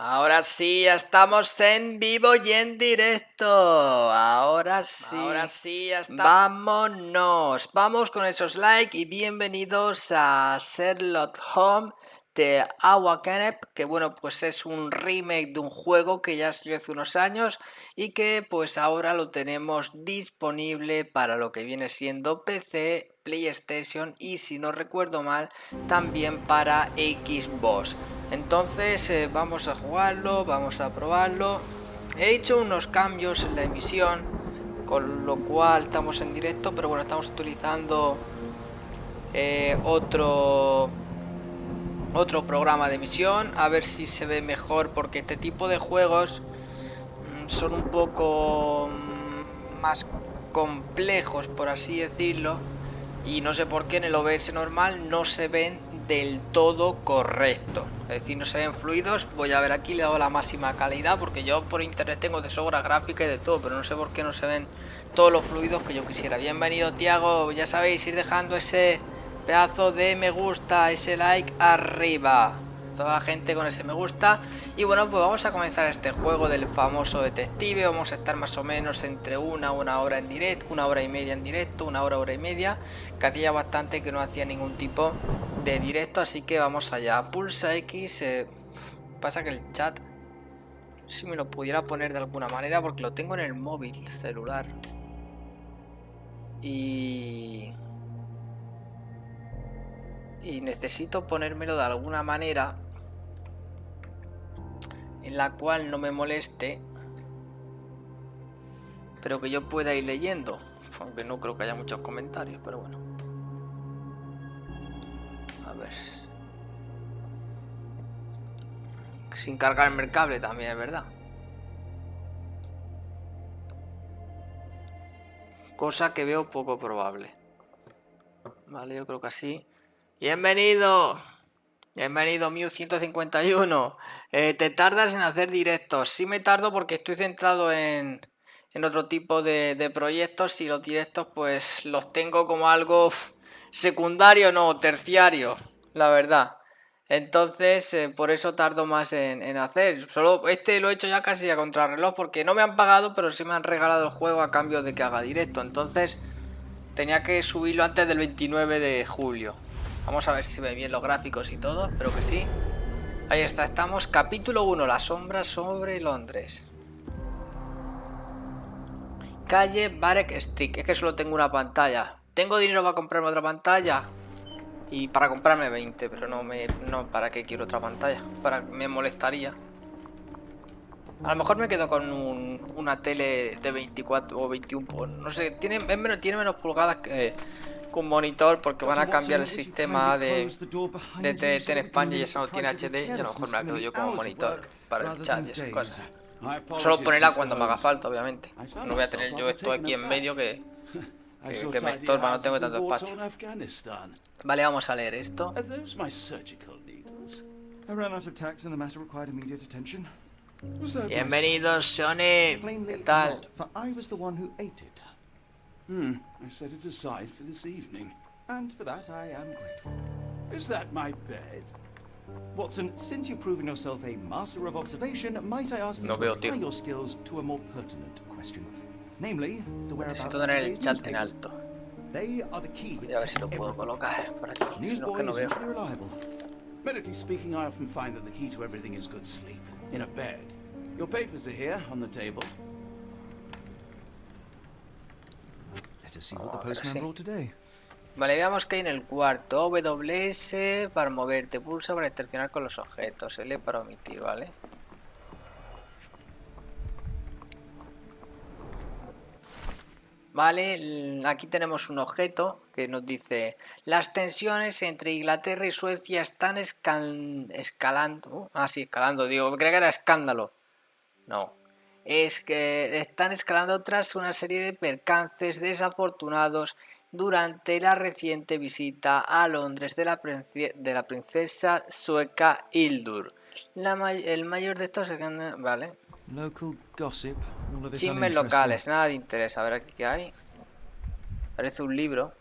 Ahora sí, ya estamos en vivo y en directo. Ahora sí, ya está. Vámonos. Vamos con esos likes y bienvenidos a Sherlock Holmes The Awakened, que bueno, pues es un remake de un juego que ya salió hace unos años y que pues ahora lo tenemos disponible para lo que viene siendo PC, PlayStation y, si no recuerdo mal, también para Xbox. Entonces vamos a jugarlo, vamos a probarlo. He hecho unos cambios en la emisión, con lo cual estamos en directo, pero bueno, estamos utilizando otro programa de emisión, a ver si se ve mejor, porque este tipo de juegos son un poco más complejos, por así decirlo, y no sé por qué en el OBS normal no se ven del todo correcto, es decir, no se ven fluidos. Voy a ver aquí, le he dado la máxima calidad porque yo por internet tengo de sobra gráfica y de todo, pero no sé por qué no se ven todos los fluidos que yo quisiera. Bienvenido, Tiago, ya sabéis, ir dejando ese pedazo de me gusta, ese like arriba, toda la gente con ese me gusta. Y bueno, pues vamos a comenzar este juego del famoso detective. Vamos a estar más o menos entre una hora en directo, 1 hora y media en directo, 1 hora y media, que hacía bastante que no hacía ningún tipo de directo, así que vamos allá. Pulsa X. Pasa que el chat, si me lo pudiera poner de alguna manera, porque lo tengo en el móvil celular y necesito ponérmelo de alguna manera en la cual no me moleste, pero que yo pueda ir leyendo, aunque no creo que haya muchos comentarios, pero bueno. A ver, sin cargarme el cable también, es verdad, cosa que veo poco probable. Vale, yo creo que así. Bienvenido Mew 151. Te tardas en hacer directos. Sí me tardo porque estoy centrado en otro tipo de proyectos, y los directos pues los tengo como algo secundario, no, terciario, la verdad. Entonces por eso tardo más en hacer. Solo este lo he hecho ya casi a contrarreloj porque no me han pagado, pero sí me han regalado el juego a cambio de que haga directo. Entonces tenía que subirlo antes del 29 de julio. Vamos a ver si ve bien los gráficos y todo, espero que sí. Ahí está, estamos. Capítulo 1, la sombra sobre Londres. Calle Barrack Street. Es que solo tengo una pantalla. ¿Tengo dinero para comprarme otra pantalla? Y para comprarme 20, pero no, ¿para qué quiero otra pantalla? Me molestaría. A lo mejor me quedo con una tele de 24 o 21, no sé, tiene menos pulgadas que un monitor, porque van a cambiar el sistema de TDT en España y eso no tiene HD, y a lo mejor me la quedo yo como monitor para el chat y esas cosas. Solo ponerla cuando me haga falta, obviamente. No voy a tener yo esto aquí en medio que me estorba, no tengo tanto espacio. Vale, vamos a leer esto. Bienvenidos, Sony. ¿Qué tal? I set it aside for this evening, and for that I am grateful. Is that my bed? Watson, since you've proven yourself a master of observation, might I ask you to apply your skills to a more pertinent question, namely the whereabouts of today's newspapers. They are the key. Voy a ver si lo puedo colocar por aquí, si no, que no veo. Medically speaking, I often find that the key to everything is good sleep in a bed. Your papers are here on the table. Vale, veamos que hay en el cuarto. WS para moverte, pulsa para interaccionar con los objetos, L para omitir, ¿vale? Vale, aquí tenemos un objeto que nos dice: las tensiones entre Inglaterra y Suecia están escalando. Escalando, digo, creo que era escándalo. No. Es que están escalando tras una serie de percances desafortunados durante la reciente visita a Londres de la princesa sueca Hildur. El mayor de estos... Vale. Chismes locales, nada de interés. A ver aquí qué hay. Parece un libro.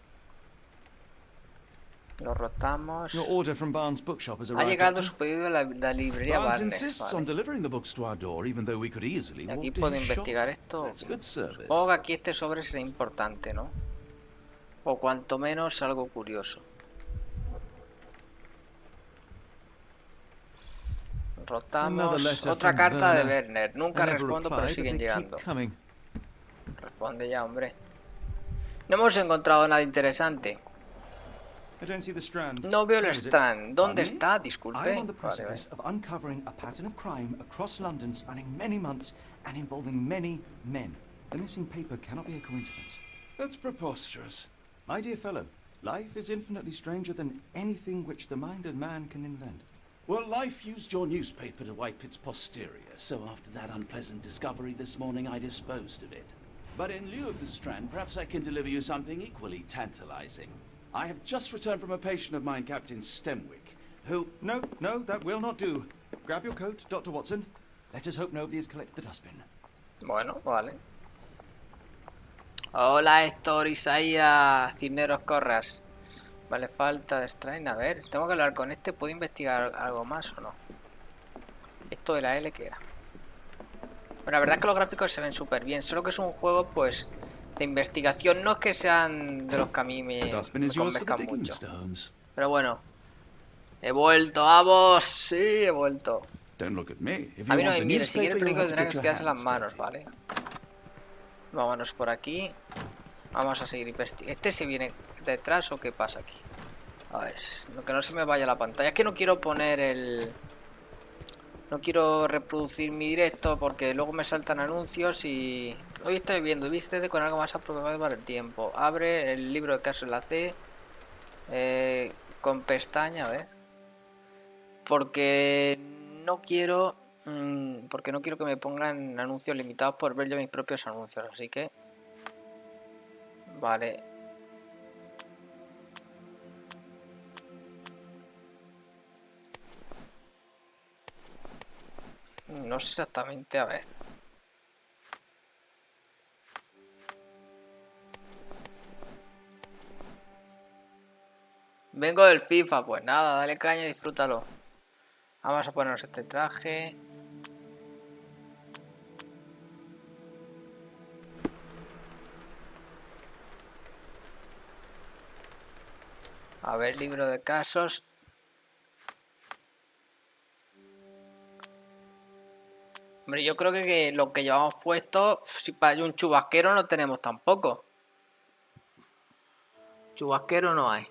Lo rotamos. Your order from Barnes Bookshop has Ha arrived. llegado su pedido de la librería Barnes Barnes. insists on delivering the books to our door, even though we could easily Aquí walk to puedo his investigar shop. esto. That's good service. Supongo que aquí este sobre será importante, ¿no? O cuanto menos algo curioso. Rotamos. Otra carta de Werner. Nunca respondo, pero siguen llegando. Responde ya, hombre. No hemos encontrado nada interesante. No veo el Strand. ¿Dónde está? Disculpe. Vale, vale. The missing paper cannot be a coincidence. That's preposterous. My dear fellow, life is infinitely stranger than anything which the mind of man can invent. Well, life used your newspaper to wipe its posterior, so after that unpleasant discovery this morning, I disposed of it. But in lieu of the Strand, perhaps I can deliver you something equally tantalizing. I have just returned from a patient of mine, Captain Stemwick, who... No, that will not do. Grab your coat, Dr. Watson. Let us hope nobody has collected the dustbin. Bueno, vale. Hola, Héctor, Isaías, Cisneros Corras. Vale, falta de strain. A ver, tengo que hablar con este. ¿Puedo investigar algo más o no? Esto de la L, ¿qué era? Bueno, la verdad es que los gráficos se ven súper bien. Solo que es un juego, pues, de investigación. No es que sean de los que a mí me convenzcan mucho. Pero bueno. He vuelto, vamos. Sí, he vuelto. A mí no me mire. Si quiere el periódico tendrá que quedarse en las manos, ¿vale? Vámonos por aquí. Vamos a seguir investigando. ¿Este se viene detrás o qué pasa aquí? A ver, que no se me vaya la pantalla. Es que no quiero poner el... No quiero reproducir mi directo porque luego me saltan anuncios y... Hoy estoy viendo, vístete con algo más apropiado para el tiempo. Abre el libro de casos en la C. Con pestaña, a ver. Porque no quiero... porque no quiero que me pongan anuncios limitados por ver yo mis propios anuncios, así que... Vale. No sé exactamente, a ver. Vengo del FIFA, pues nada, dale caña y disfrútalo. Vamos a ponernos este traje. A ver, libro de casos. Hombre, yo creo que lo que llevamos puesto, si para un chubasquero no tenemos tampoco. Chubasquero no hay.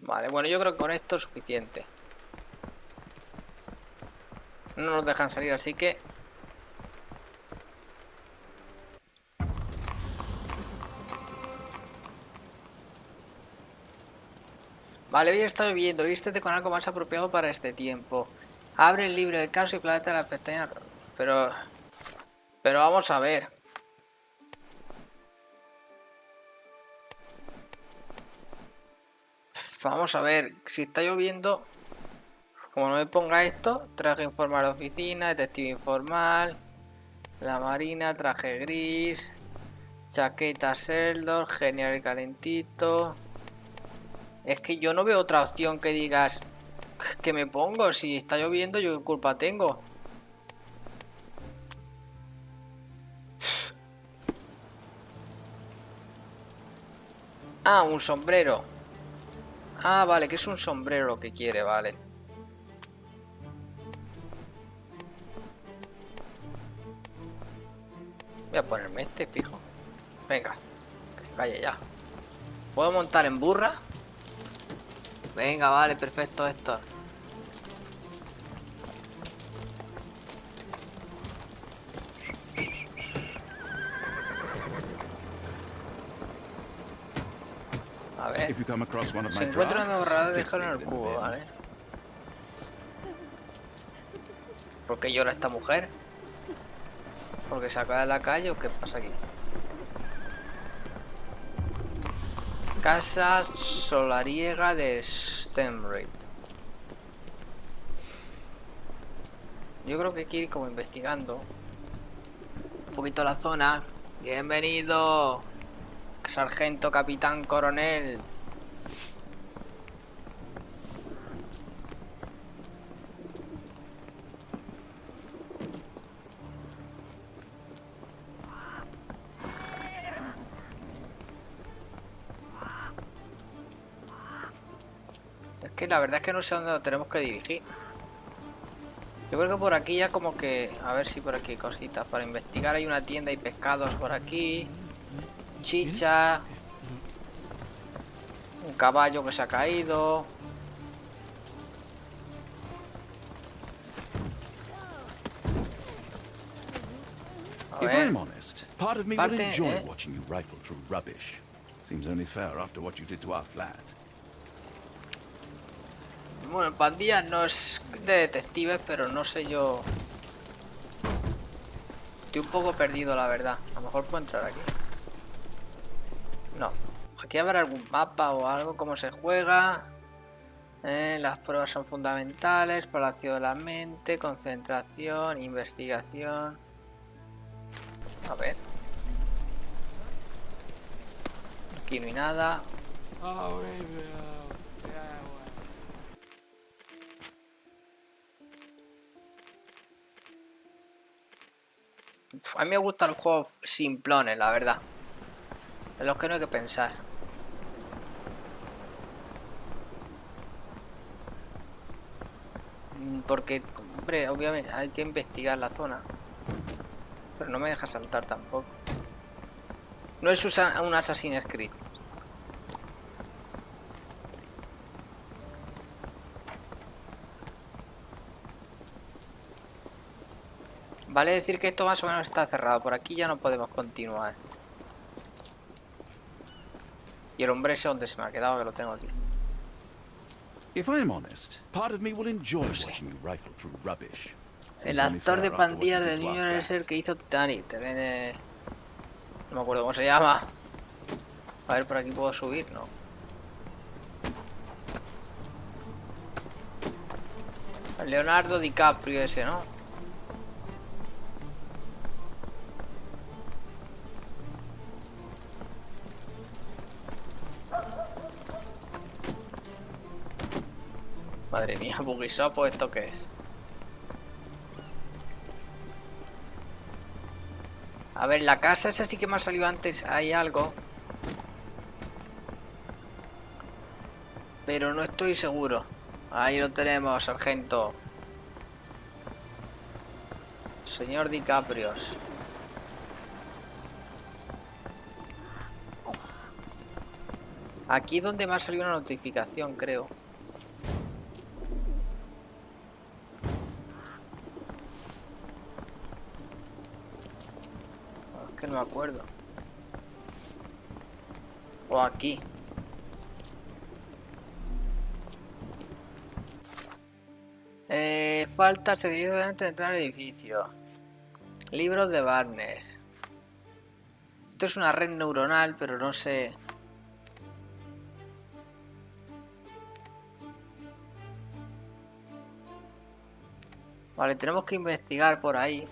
Vale, bueno, yo creo que con esto es suficiente. No nos dejan salir, así que... Vale, hoy he estado viendo. Vístete con algo más apropiado para este tiempo. Abre el libro de casos y plátete la pestaña. Pero vamos a ver. Vamos a ver, si está lloviendo, como no me ponga esto, traje informal de oficina, detective informal, la marina, traje gris, chaqueta Sherlock, genial y calentito. Es que yo no veo otra opción que digas que me pongo. Si está lloviendo, yo qué culpa tengo. Ah, un sombrero. Ah, vale, que es un sombrero lo que quiere, vale. Voy a ponerme este, pijo. Venga, que se calle ya. ¿Puedo montar en burra? Venga, vale, perfecto, Héctor. A ver. Si encuentro un borrador, déjalo en el cubo, ¿vale? ¿Por qué llora esta mujer? ¿Porque se acaba de la calle o qué pasa aquí? Casa solariega de Stemrate. Yo creo que hay que ir como investigando un poquito la zona. Bienvenido, sargento, capitán, coronel. Es que la verdad es que no sé dónde nos tenemos que dirigir. Yo creo que por aquí ya como que... A ver si por aquí hay cositas para investigar. Hay una tienda y pescados por aquí. Chicha. Un caballo que se ha caído. A If ver. I'm honest, part of me will enjoy watching you rifle through rubbish. Seems only fair after what you did to our flat. Bueno, pandilla no es de detectives, pero no sé yo. Estoy un poco perdido, la verdad. A lo mejor puedo entrar aquí. No. Aquí habrá algún mapa o algo, cómo se juega. Las pruebas son fundamentales. Palacio de la mente, concentración, investigación. A ver. Aquí no hay nada. A mí me gustan los juegos simplones, la verdad. En los que no hay que pensar. Porque, hombre, obviamente hay que investigar la zona. Pero no me deja saltar tampoco. No es un Assassin's Creed. Vale decir que esto más o menos está cerrado. Por aquí ya no podemos continuar. Y el hombre ese donde se me ha quedado, que lo tengo aquí. If I'm honest, part of me will enjoy watching you rifle through rubbish. El actor de pandillas del New York es el que hizo Titanic. No me acuerdo cómo se llama. A ver, por aquí puedo subir, ¿no? Leonardo DiCaprio ese, ¿no? Madre mía, Bugisopo, ¿esto qué es? A ver, la casa esa sí que me ha salido antes. Hay algo. Pero no estoy seguro. Ahí lo tenemos, sargento. Señor DiCaprio. Aquí es donde me ha salido una notificación, creo. Es que no me acuerdo. O aquí. Falta seguir antes de entrar al edificio. Libros de Barnes. Esto es una red neuronal, pero no sé. Vale, tenemos que investigar por ahí.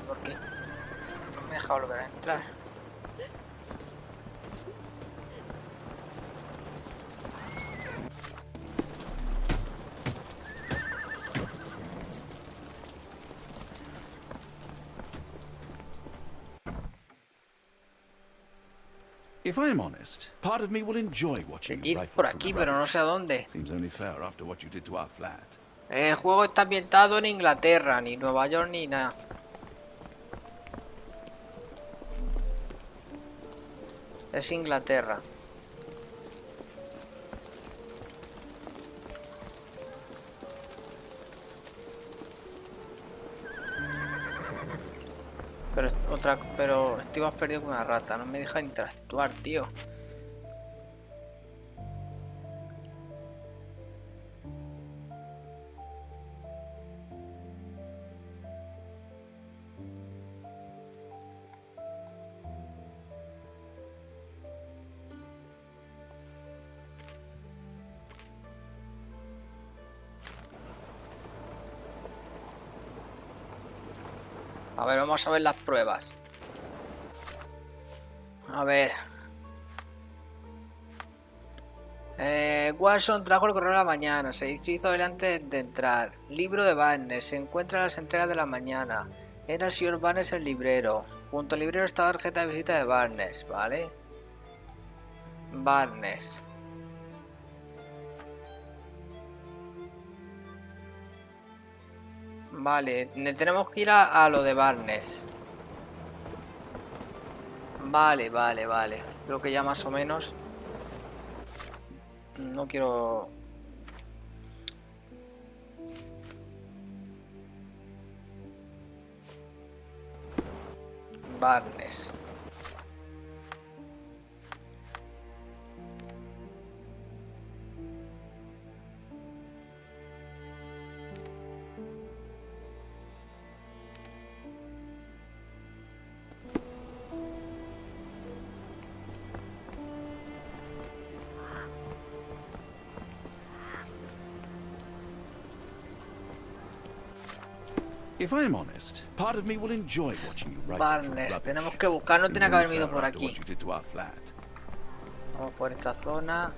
¿Por qué? No me deja volver a entrar. If I'm honest, part of me will enjoy watching you rifle por aquí, pero no sé a dónde. Seems only fair after what you did to our flat. El juego está ambientado en Inglaterra, ni Nueva York ni nada. Es Inglaterra. Pero estoy más perdido que una rata. No me deja interactuar, tío. A ver, vamos a ver las pruebas. A ver. Watson trajo el correo de la mañana. Se hizo delante de entrar. Libro de Barnes. Se encuentra en las entregas de la mañana. Era el señor Barnes el librero. Junto al librero está la tarjeta de visita de Barnes. Vale. Barnes. Vale, tenemos que ir a lo de Barnes. Vale. Creo que ya más o menos. No quiero... Barnes. Barnes, tenemos que buscar, no tiene que haber ido por aquí. Vamos por esta zona.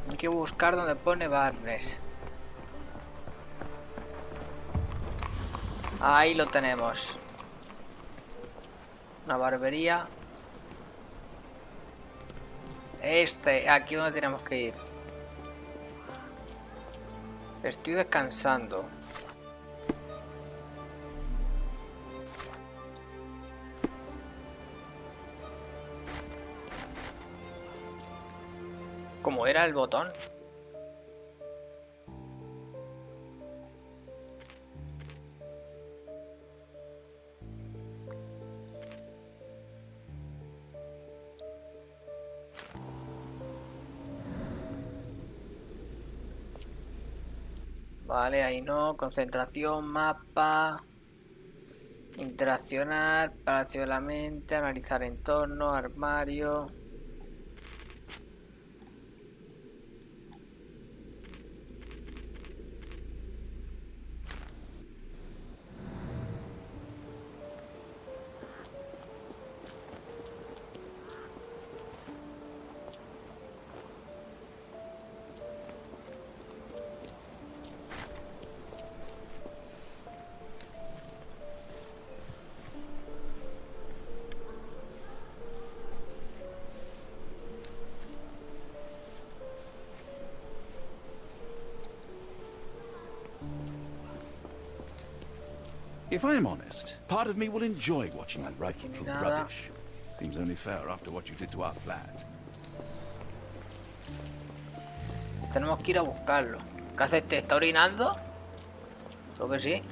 Hay que buscar donde pone Barnes. Ahí lo tenemos. Una barbería. Aquí donde tenemos que ir. Estoy descansando. ¿Cómo era el botón? Vale, ahí no. Concentración, mapa. Interaccionar, palacio de la mente, analizar entorno, armario. If I'm honest, part of me will enjoy watching you rifle through rubbish. Seems only fair after what you did to our flat. Tenemos que ir a buscarlo. ¿Qué hace este? ¿Está orinando? Creo que sí.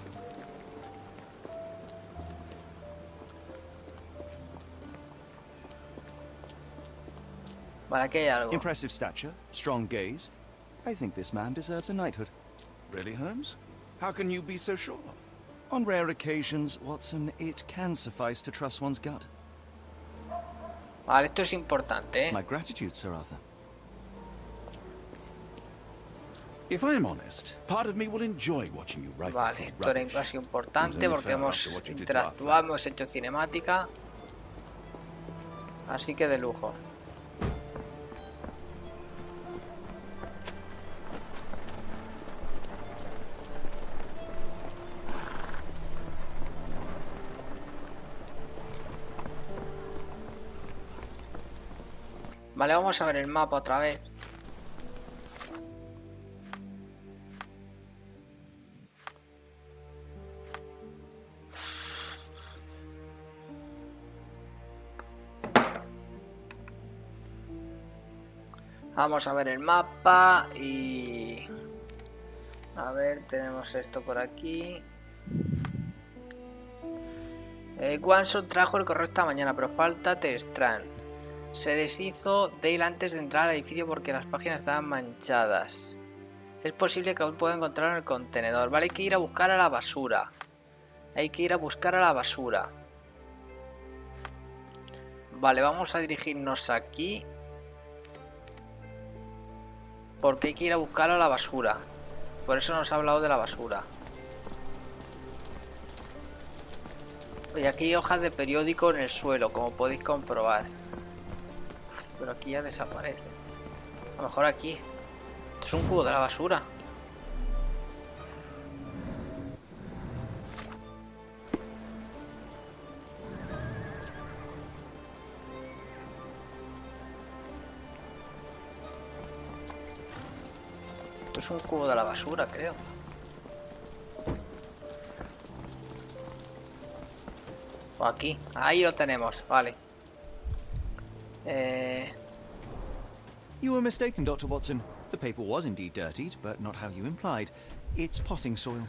Vale, aquí hay algo. Impressive stature, strong gaze. I think this man deserves a knighthood. Really, Holmes? How can you be so sure? On rare occasions, Watson, it can suffice to trust one's gut. Vale, esto es importante, ¿eh? My gratitude, Sir Arthur. If I'm honest, part of me will enjoy watching you rifle Vale, through esto era rubbish. casi importante porque hemos interactuado, hemos hecho cinemática. Así que de lujo. Vale, vamos a ver el mapa otra vez. Vamos a ver el mapa y... A ver, tenemos esto por aquí. Watson trajo el correo esta mañana, pero falta Strand. Se deshizo Dale antes de entrar al edificio porque las páginas estaban manchadas. Es posible que aún pueda encontrarlo en el contenedor. Vale, hay que ir a buscar a la basura. Hay que ir a buscar a la basura. Vale, vamos a dirigirnos aquí. Porque hay que ir a buscar a la basura. Por eso nos ha hablado de la basura. Y aquí hay hojas de periódico en el suelo, como podéis comprobar. Pero aquí ya desaparecen. A lo mejor aquí. Esto es un cubo de la basura. Esto es un cubo de la basura, creo. O aquí. Ahí lo tenemos, vale. You were mistaken, Dr. Watson. The paper was indeed dirtied, but not how you implied. It's potting soil.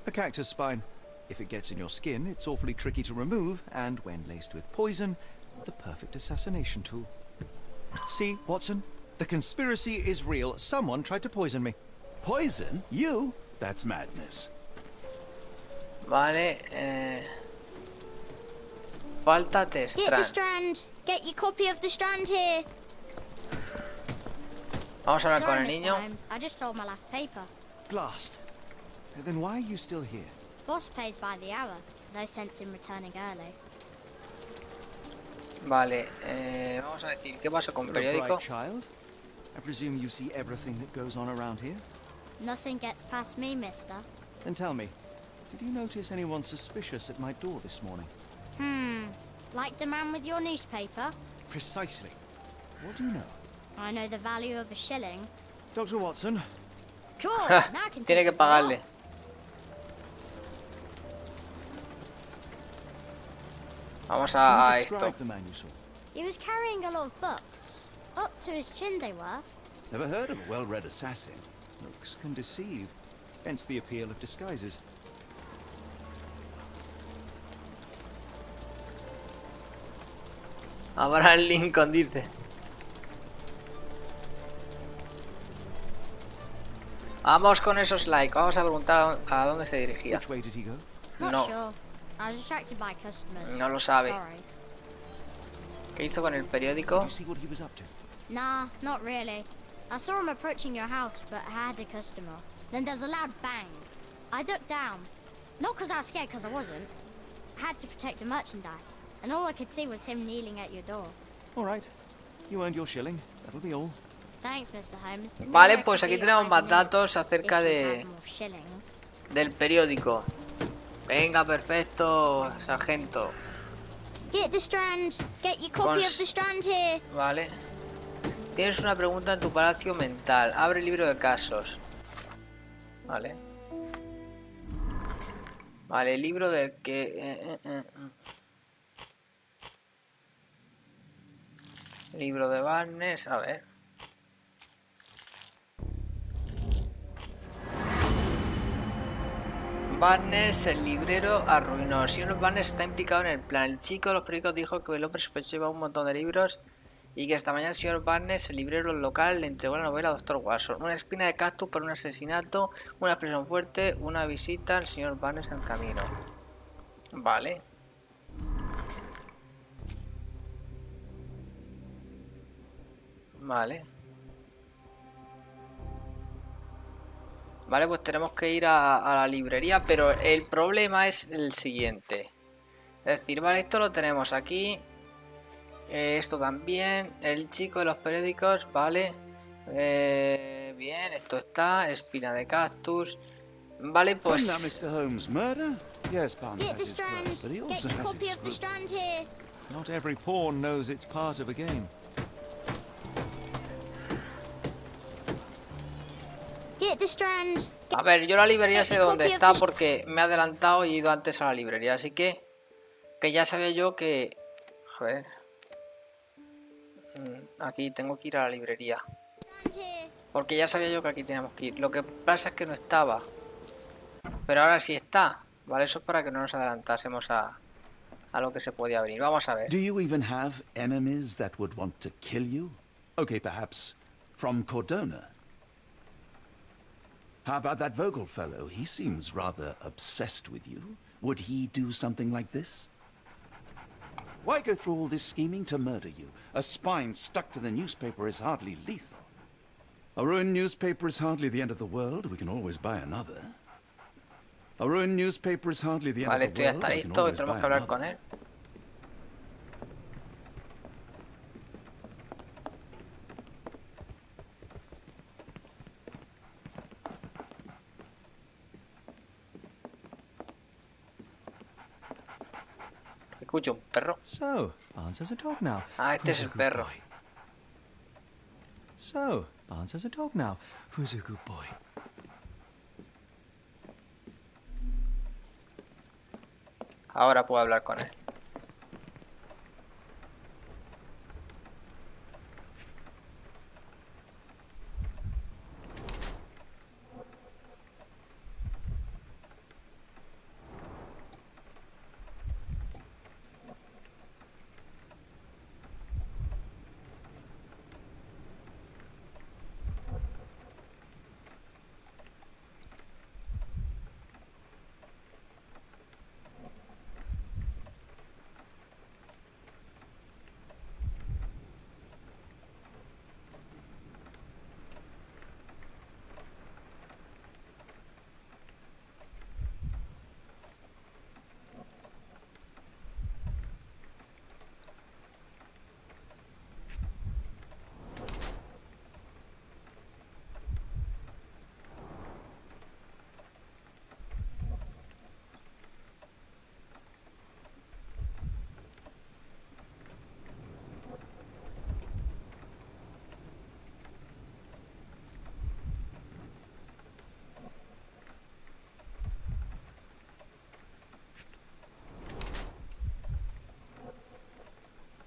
A cactus spine. If it gets in your skin, it's awfully tricky to remove, and when laced with poison, the perfect assassination tool. See, Watson? The conspiracy is real. Someone tried to poison me. Poison? You? That's madness. Vale, falta Get the Strand. Strand. Get your copy of the Strand here. Vamos a hablar con Sorry, el Mr. niño. Holmes, I just sold my last paper. Blast. Then why are you still here? Boss pays by the hour. No sense in returning early. Vale, vamos a decir, ¿qué pasa con You're a periódico? bright child. I presume you see everything that goes on around here? Nothing gets past me, mister. Then tell me, did you notice anyone suspicious at my door this morning? Like the man with your newspaper? Precisely. What do you know? I know the value of a shilling. Dr. Watson, Cool, now I can Tiene take que the car. pagarle. Vamos can you a esto. describe the man you saw? He was carrying a lot of books. Up to his chin they were. Never heard of a well-read assassin. Looks can deceive. Hence the appeal of disguises. Abraham Lincoln dice. Vamos con esos likes. Vamos a preguntar a dónde se dirigía. Which way did he go? Not No. sure. I was distracted by customers. No lo sabe. Sorry. ¿Qué hizo con el periódico? Did you see what he was up to? Nah, not really. I saw him approaching your house, but I had a customer. Then there's a loud bang. I ducked down. Not because I was scared, because I wasn't. I had to protect the merchandise. And all I could see was him kneeling at your door. All right. You earned your shilling. That'll be all. Thanks, Mr. Holmes. Vale, pues aquí tenemos más datos acerca de del periódico. Venga, perfecto, sargento. Get the Strand. Get your copy of the Strand here. Vale. Tienes una pregunta en tu palacio mental. Abre el libro de casos. Vale. Vale, el libro de que... Libro de Barnes, a ver. Barnes, el librero, arruinó. Señor Barnes está implicado en el plan. El chico de los periódicos dijo que el hombre sospechoso llevaba un montón de libros y que esta mañana el señor Barnes, el librero local, le entregó la novela a Dr. Watson. Una espina de cactus por un asesinato, una expresión fuerte, una visita al señor Barnes en camino. Vale. Vale. Vale, pues tenemos que ir a la librería, pero el problema es el siguiente. Es decir, vale, esto lo tenemos aquí. Esto también. El chico de los periódicos, vale. Bien, esto está. Espina de cactus. Vale, pues... Hola, Mr. Holmes. Murder? Yes, Barnes Get has the his Strand. quirks, but he Get also your has copy his of the scruples. Strand here. Not every pawn knows it's part of a game. Get the Strand. A ver, yo la librería sé dónde está porque me he adelantado y he ido antes a la librería. Así que ya sabía yo que... A ver... Aquí tengo que ir a la librería. Porque ya sabía yo que aquí teníamos que ir. Lo que pasa es que no estaba. Pero ahora sí está. Vale, eso es para que no nos adelantásemos a lo que se podía venir. Vamos a ver. Do you even have enemies that would want to kill you? Okay, perhaps from Cordona. How about that Vogel fellow? He seems rather obsessed with you. Would he do something like this? Why go through all this scheming to murder you? A spine stuck to the newspaper is hardly lethal. A ruined newspaper is hardly the end of the world. We can always buy another. A ruined newspaper is hardly the end Vale, of the esto ya world. está listo y tenemos que hablar con él. Escucho un perro. So, Barnes has a dog now. Ah, este es el perro. So, Barnes has a dog now. Who's a good boy? Ahora puedo hablar con él.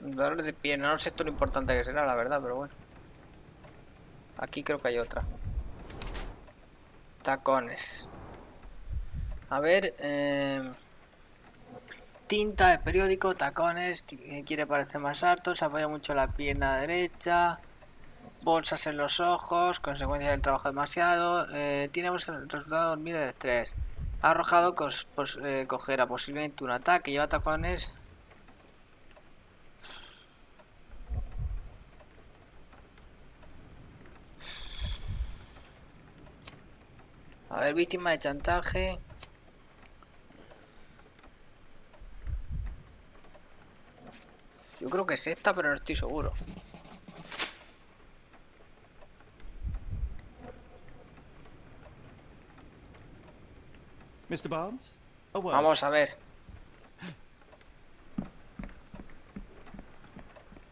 Dolores de pierna, no sé esto lo importante que será, la verdad, pero bueno. Aquí creo que hay otra. Tacones. A ver, tinta de periódico, tacones, quiere parecer más alto, se apoya mucho la pierna derecha, bolsas en los ojos, consecuencia del trabajo demasiado, tiene el resultado de dormir de estrés. Ha arrojado cogerá posiblemente un ataque, lleva tacones. A ver, víctima de chantaje. Yo creo que es esta, pero no estoy seguro. Mr. Barnes? Vamos a ver.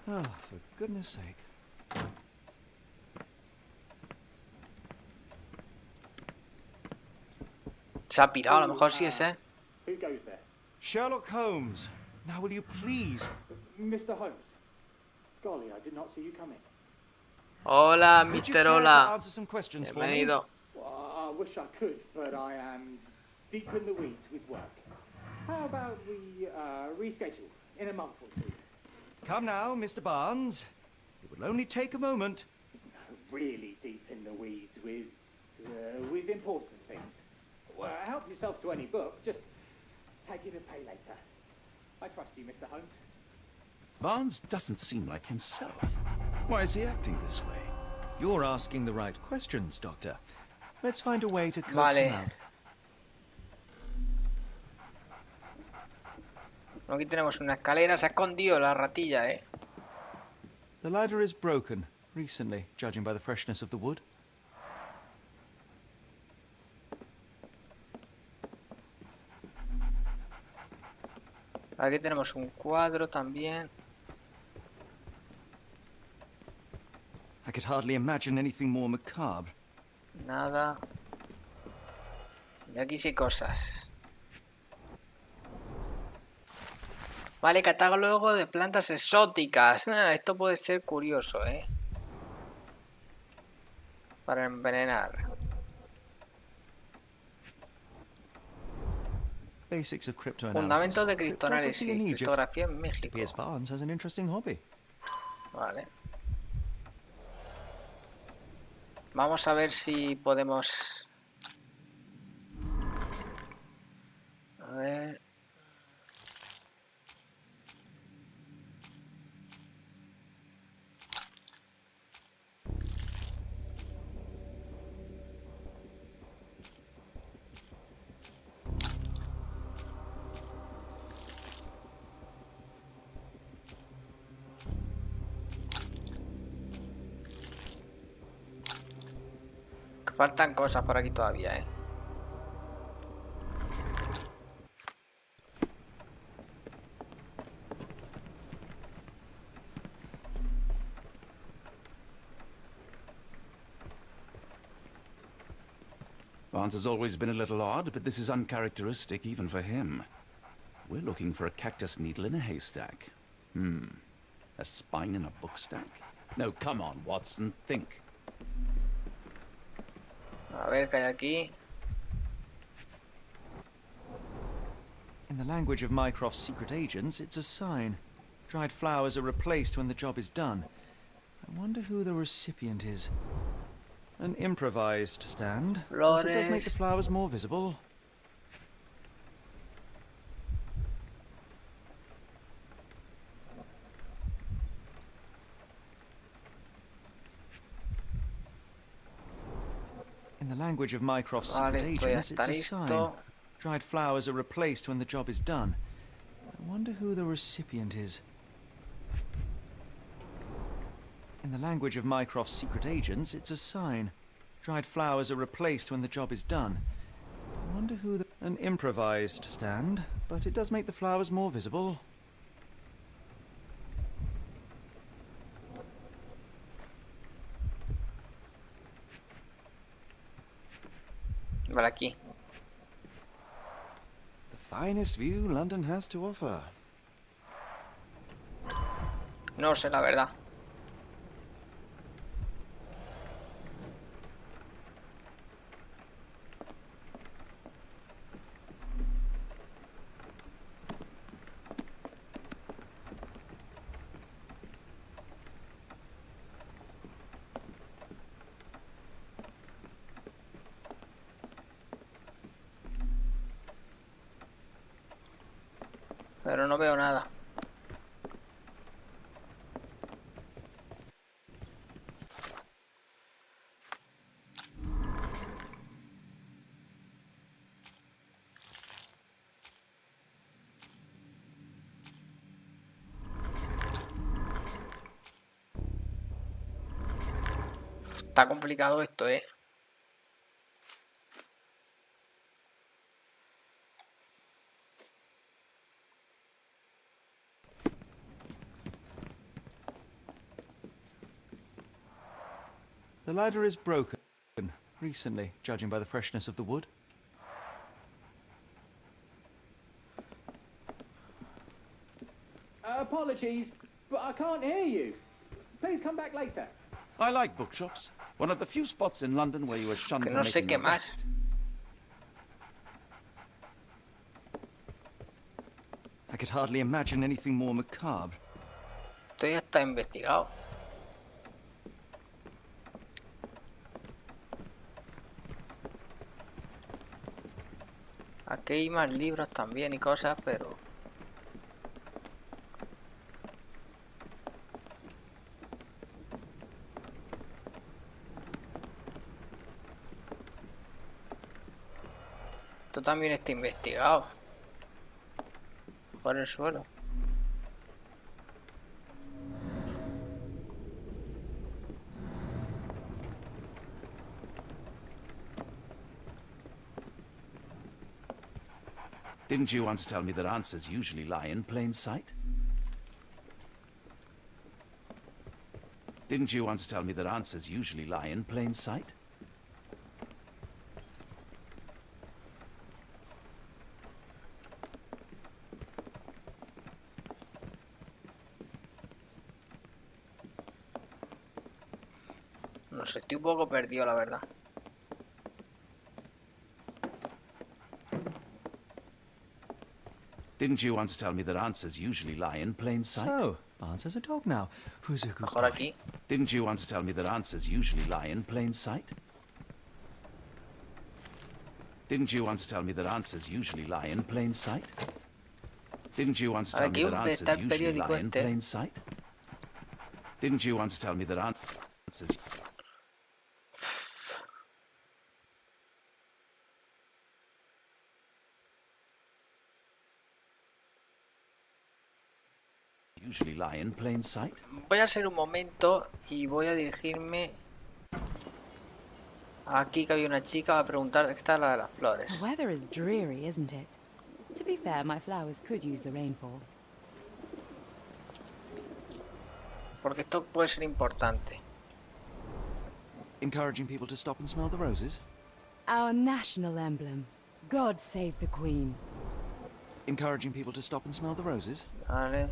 Oh, for goodness sake. Se ha pirado, a lo mejor sí es, ¿eh? Who goes there? Sherlock Holmes. Now will you please? Mr. Holmes. Golly, I did not see you coming. Hola, Would you Mr. care to Hola. answer some questions for me? Bienvenido. Well, I wish I could, but I am deep in the weeds with work. How about we reschedule in a month or two? Come now, Mr. Barnes. It will only take a moment. Really deep in the weeds with important things. Well, help yourself to any book. Just take it and pay later. I trust you, Mr. Holmes. Barnes doesn't seem like himself. Why is he acting this way? You're asking the right questions, Doctor. Let's find a way to coax Vale. him out. Aquí tenemos una escalera. Se ha escondido la ratilla, ¿eh? The ladder is broken recently, judging by the freshness of the wood. Aquí tenemos un cuadro también. I could hardly imagine anything more macabre. Nada. Y aquí sí hay cosas. Vale, catálogo de plantas exóticas. Esto puede ser curioso, ¿eh? Para envenenar. Basics of cryptoanalysis. Fundamentos de criptoanálisis. Cryptography in Egypt. Criptografía en México. Piers Barnes has an interesting hobby. Vale. Vamos a ver si podemos... A ver... Faltan cosas por aquí todavía, ¿eh? Barnes has always been a little odd, but this is uncharacteristic even for him. We're looking for a cactus needle in a haystack. A spine in a book stack? No, come on, Watson, think. A ver, ¿qué hay aquí? In the language of Mycroft's secret agents, it's a sign. Dried flowers are replaced when the job is done. I wonder who the recipient is. An improvised stand. But it does make the flowers more visible. In the language of Mycroft's secret agents, it's a sign. Dried flowers are replaced when the job is done. I wonder who the recipient is. In the language of Mycroft's secret agents, it's a sign. Dried flowers are replaced when the job is done. I wonder who the... An improvised stand, but it does make the flowers more visible. Vale, aquí. The finest view London has to offer. No sé, la verdad. Pero no veo nada. Está complicado esto, ¿eh? The ladder is broken recently, judging by the freshness of the wood. Apologies, but I can't hear you. Please come back later. I like bookshops. One of the few spots in London where you are shunned Que for no sé making qué your más. best. I could hardly imagine anything more macabre. Esto ya está investigado. Aquí hay más libros también y cosas, pero... Esto también está investigado. Por el suelo. Didn't you once tell me that answers usually lie in plain sight? Didn't you once tell me that answers usually lie in plain sight? No sé, estoy un poco perdido, la verdad. Didn't you once tell me that answers usually lie in plain sight? So, Barnes has a dog now. Who's a good Mejor boy? aquí. Didn't you once tell me that answers usually lie in plain sight? Didn't you once tell me that answers usually lie in plain sight? Didn't you once tell me that answers usually lie in plain sight? Didn't you once tell me that answers... usually lie in plain sight? Voy a hacer un momento y voy a dirigirme Aquí que había una chica, va a preguntar de qué está la de las flores. The weather is dreary, isn't it? To be fair, my flowers could use the rainfall. Porque esto puede ser importante. Encouraging people to stop and smell the roses? Our national emblem. God save the Queen. Encouraging people to stop and smell the roses? Vale.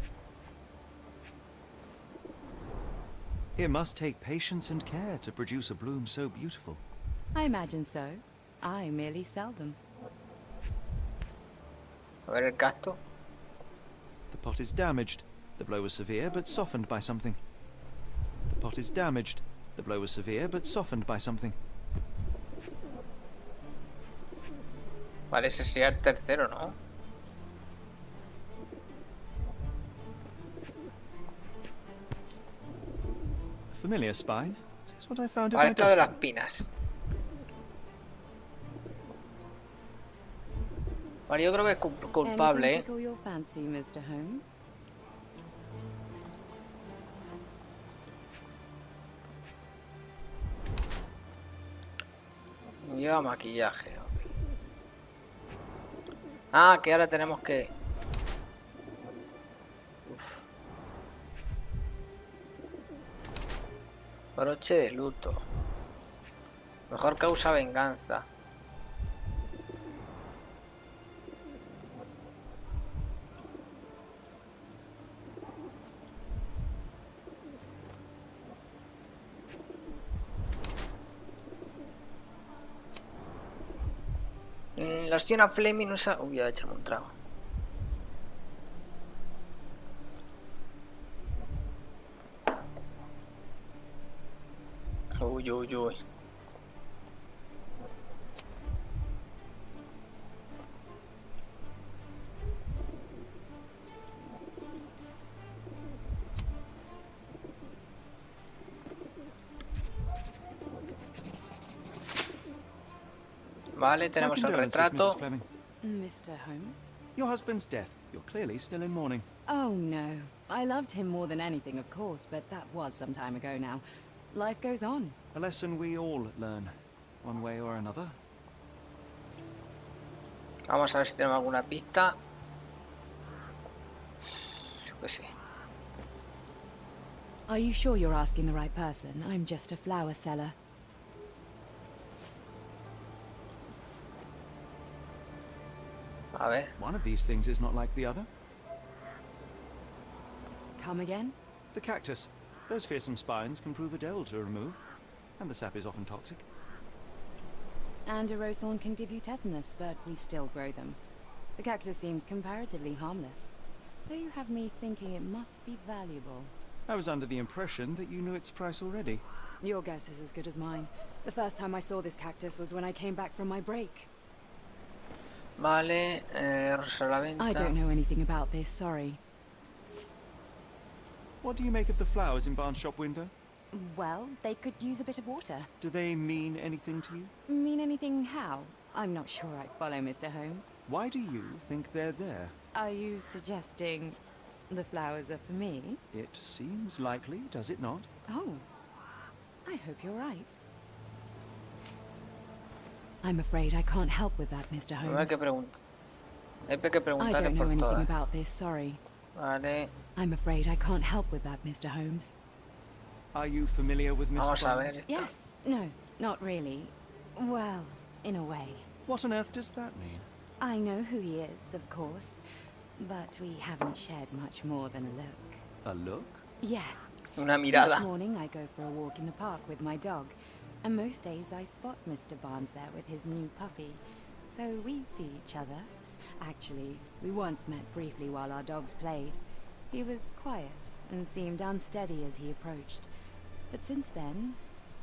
It must take patience and care to produce a bloom so beautiful. I imagine so. I merely sell them. A ver el gasto. The pot is damaged. The blow was severe, but softened by something. The pot is damaged. The blow was severe, but softened by something. Vale, ese sería el tercero, ¿no? Familiar spine? Is this what I found in Vale, my esto de las desk? pinas. Vale, yo creo que es culpable, Anything tickle your fancy, Mr. Holmes? Lleva maquillaje, ok. Ah, que ahora tenemos que... Uf. Broche de luto. Mejor causa venganza. La señora Fleming usa... Uy, voy a echarme un trago. Uy, uy, uy. Vale, tenemos el retrato. Mr. Holmes? Your husband's death. You're clearly still in mourning. Oh, no. I loved him more than anything, of course, but that was some time ago now. Life goes on. A lesson we all learn, one way or another. Vamos a ver si tenemos alguna pista. Yo qué sé. Are you sure you're asking the right person? I'm just a flower seller. A ver. One of these things is not like the other. Come again? The cactus. Those fearsome spines can prove a devil to remove, and the sap is often toxic. And a rose thorn can give you tetanus, but we still grow them. The cactus seems comparatively harmless, though you have me thinking it must be valuable. I was under the impression that you knew its price already. Your guess is as good as mine. The first time I saw this cactus was when I came back from my break. Vale, rosa a la venta. I don't know anything about this, sorry. What do you make of the flowers in Barnes' shop window? Well, they could use a bit of water. Do they mean anything to you? Mean anything how? I'm not sure I follow, Mr. Holmes. Why do you think they're there? Are you suggesting the flowers are for me? It seems likely, does it not? Oh, I hope you're right. I'm afraid I can't help with that, Mr. Hay Holmes. que I preguntarle don't know por anything todas. about this, sorry. Vale, I'm afraid I can't help with that, Mr. Holmes. Are you familiar with Mr. vamos a Barnes? ver esto. Yes, no, not really. Well, in a way. What on earth does that mean? I know who he is, of course, but we haven't shared much more than a look. A look? Yes. Una Each mirada. morning I go for a walk in the park with my dog, and most days I spot Mr. Barnes there with his new puppy, so we see each other. Actually, we once met briefly while our dogs played. He was quiet and seemed unsteady as he approached, but since then,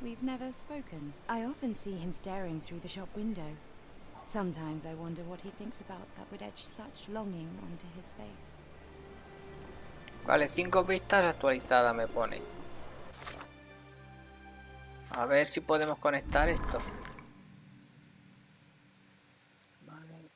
we've never spoken. I often see him staring through the shop window. Sometimes I wonder what he thinks about that would etch such longing onto his face. Vale, 5 pistas actualizadas me pone. A ver si podemos conectar esto. Vale.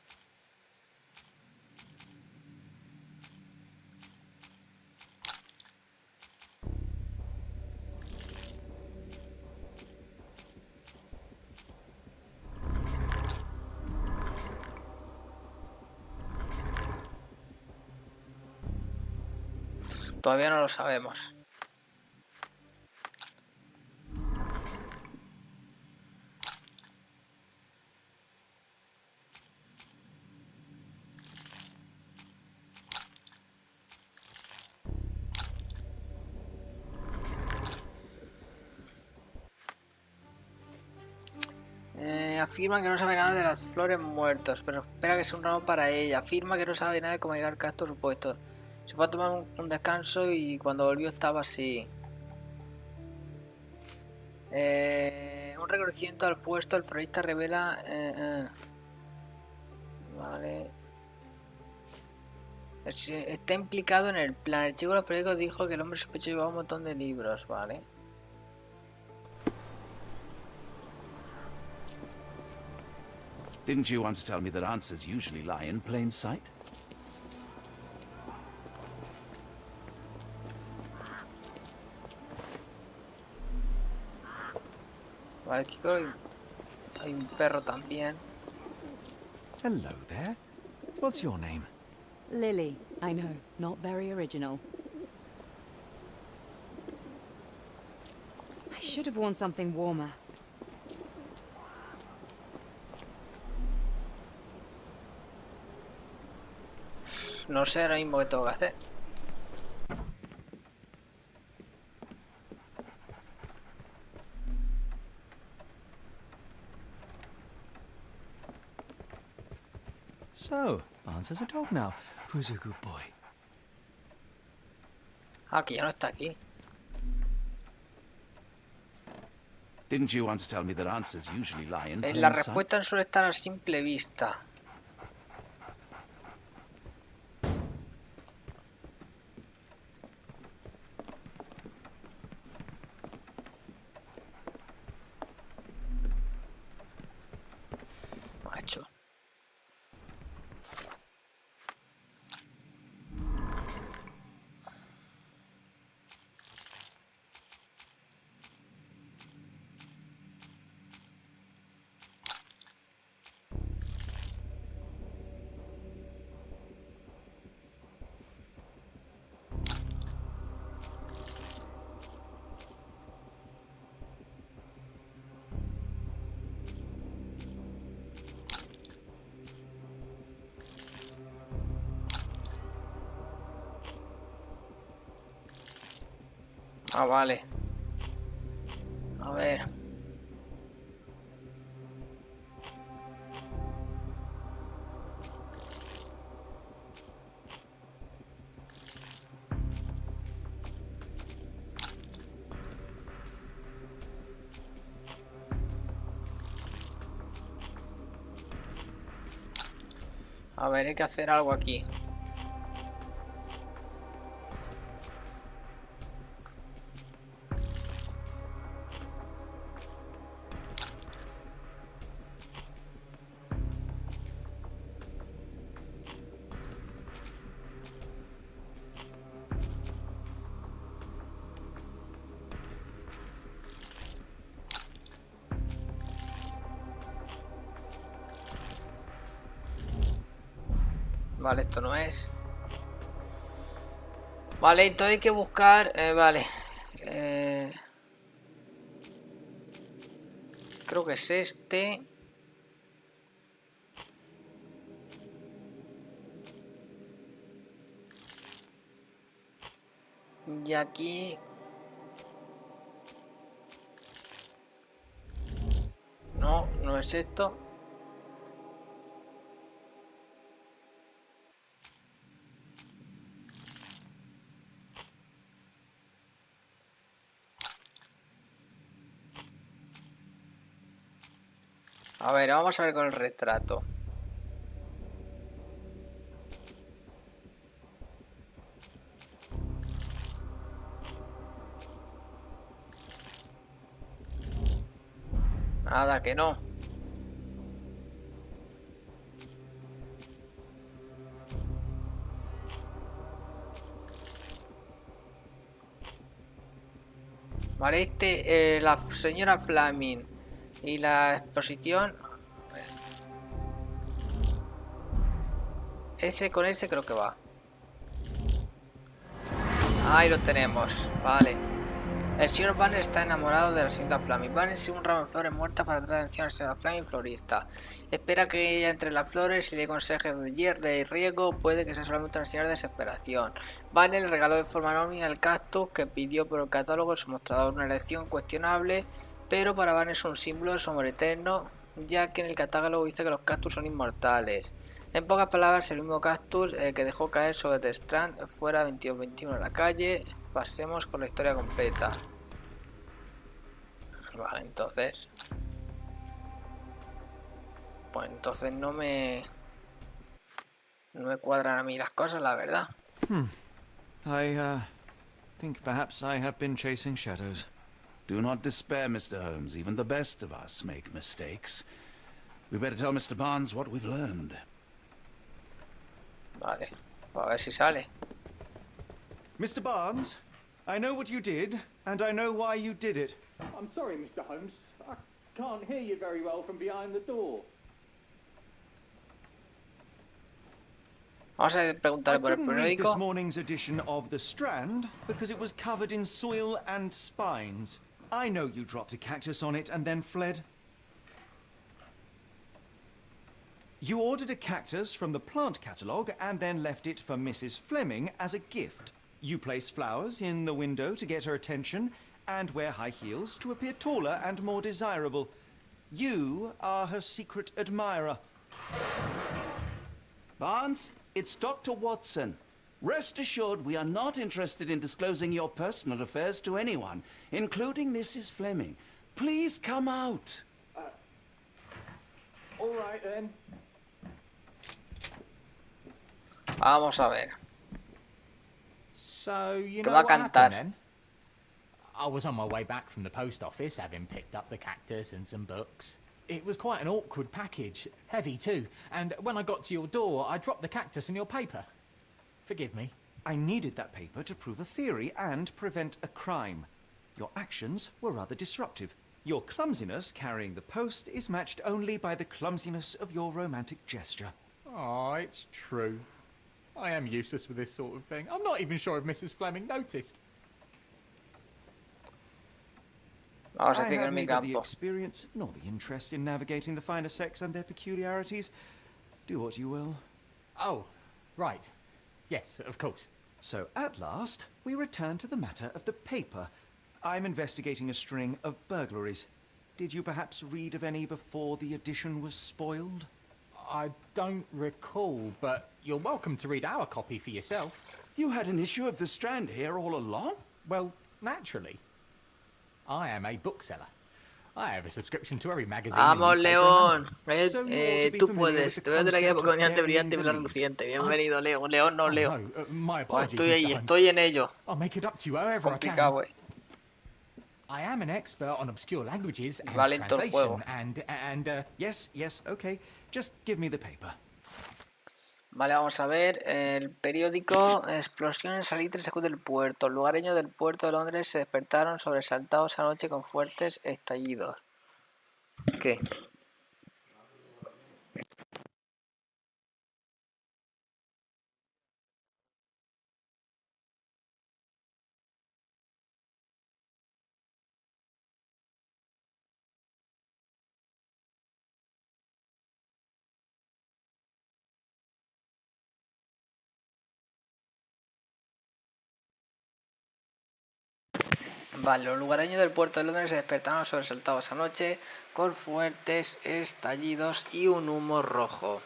Todavía no lo sabemos. Afirma que no sabe nada de las flores muertos, pero espera que sea un ramo para ella. Afirma que no sabe nada de cómo llegar a estos supuestos. Se fue a tomar un descanso y cuando volvió estaba así. Un reconocimiento al puesto, el florista revela... Vale. Está implicado en el plan. El chico de los periódicos dijo que el hombre sospechoso llevaba un montón de libros, vale. Didn't you once tell me that answers usually lie in plain sight? Vale, aquí creo que hay un perro también. Hello there. What's your name? Lily. I know, not very original. I should have worn something warmer. No sé ahora mismo qué tengo que hacer. So, Barnes has a dog now. Who's a good boy? Ah, que ya no está aquí. Didn't you once tell me that answers usually lie in plain La sight? respuesta suele estar a simple vista. Macho. Ah, vale. A ver. A ver, hay que hacer algo aquí. Vale, esto no es. Vale, entonces hay que buscar... vale. Creo que es este. Y aquí... No, no es esto. A ver, vamos a ver con el retrato. Nada, que no. Vale, la señora Flaming. Y la exposición. Ese con ese creo que va. Ahí lo tenemos, vale. El señor Banner está enamorado de la señorita Flaming. Banner sigue un ramo de flores muertas para traer atención a la señorita Flaming, florista. Espera que ella entre en las flores y le conseje de riego. Puede que sea solamente una señal de desesperación. Banner le regaló de forma anónima el cactus que pidió por el catálogo en su mostrador. Una elección cuestionable, pero para Banner es un símbolo de su amor eterno, ya que en el catálogo dice que los cactus son inmortales. En pocas palabras, el mismo cactus que dejó caer sobre The Strand fuera 22-21 en la calle. Pasemos con la historia completa. Vale, entonces... Pues entonces no me cuadran a mí las cosas, la verdad. I think perhaps I have been chasing shadows. Do not despair, Mr. Holmes. Even the best of us make mistakes. We better tell Mr. Barnes what we've learned. Vale, a ver si sale. Mr. Barnes, I know what you did, and I know why you did it. I'm sorry, Mr. Holmes. I can't hear you very well from behind the door. Vamos a preguntarle por el Read periódico. this morning's edition of The Strand because it was covered in soil and spines. I know you dropped a cactus on it and then fled. You ordered a cactus from the plant catalogue and then left it for Mrs. Fleming as a gift. You place flowers in the window to get her attention and wear high heels to appear taller and more desirable. You are her secret admirer. Barnes, it's Dr. Watson. Rest assured we are not interested in disclosing your personal affairs to anyone, including Mrs. Fleming. Please come out. All right, then. Vamos a ver. So, you Que know va a what cantar. happened then? I was on my way back from the post office, having picked up the cactus and some books. It was quite an awkward package, heavy too, and when I got to your door, I dropped the cactus in your paper. Forgive me. I needed that paper to prove a theory and prevent a crime. Your actions were rather disruptive. Your clumsiness carrying the post is matched only by the clumsiness of your romantic gesture. Oh, it's true. I am useless with this sort of thing. I'm not even sure if Mrs. Fleming noticed. Vamos a I decir que have en mi neither the campo. experience nor the interest in navigating the finer sex and their peculiarities. Do what you will. Oh, right. Yes, of course. So, at last, we return to the matter of the paper. I'm investigating a string of burglaries. Did you perhaps read of any before the edition was spoiled? I don't recall, but you're welcome to read our copy for yourself. You had an issue of The Strand here all along? Well, naturally. I am a bookseller. I have a subscription to every magazine. Vamos, and newspaper León. So you ought to be Tú familiar puedes. with Te the veo de la guía concept of brillante, brillante y burying the reluciente. Bienvenido, León. León, no, Oh, León. no, my Pues apologies, estoy ahí, Mr. Holmes. estoy en ello. I'll make it up to you however I Complicado, can. güey. I am an expert on obscure languages and Va lento el juego. translation and Yes, okay. Just give me the paper. Vale, vamos a ver. El periódico. Explosión en salitre se del puerto. Los lugareños del puerto de Londres se despertaron sobresaltados anoche con fuertes estallidos. ¿Qué? Vale, los lugareños del puerto de Londres se despertaron sobresaltados anoche con fuertes estallidos y un humo rojo.